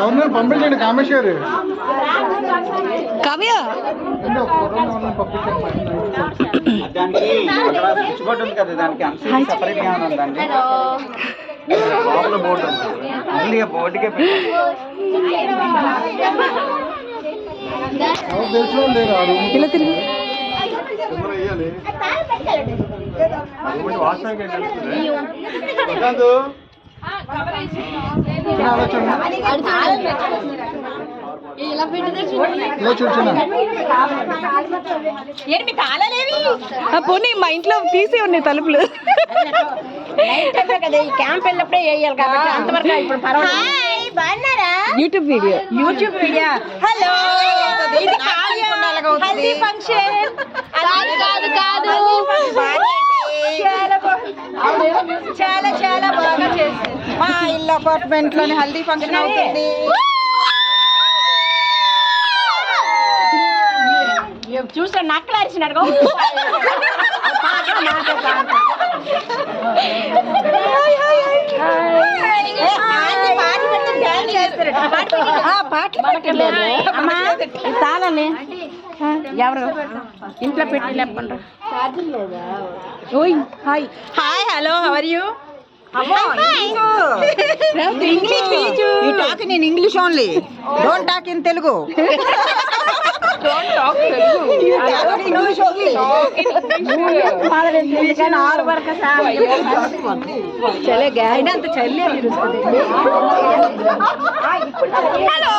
అవును పంపించండి కామేష్ గారు. కావ్య దానికి స్విచ్ బోర్డు ఉంది కదా, దానికి అంశం సపరేట్ గా ఉందండి. ఓన్లీ బోర్డుకే ఇలా తిరిగి పోనీ మా ఇంట్లో తీసి ఉన్నాయి తలుపులు. క్యాంప్ వెళ్ళినప్పుడే వేయాలి కాబట్టి అంతవరకు ఇప్పుడు YouTube video. Hello, haldi function కాదు చాలా చాలా బాగా చేస్తుంది. మా ఇల్లు అపార్ట్మెంట్ లోని హల్దీ ఫంక్షన్ అవుతుంది. చూసాడు నక్కలు అరిచినాడు. తాళని ఎవరు ఇంట్లో పెట్టి లేకుండా. Hi hi, hello, how are you? You talk in English only. Don't talk in Telugu. Don't talk Telugu. You talk in English only. Talk in English. Mother English and all work चलेगा. इन्हें तो चलिए फिर उसको. Hello.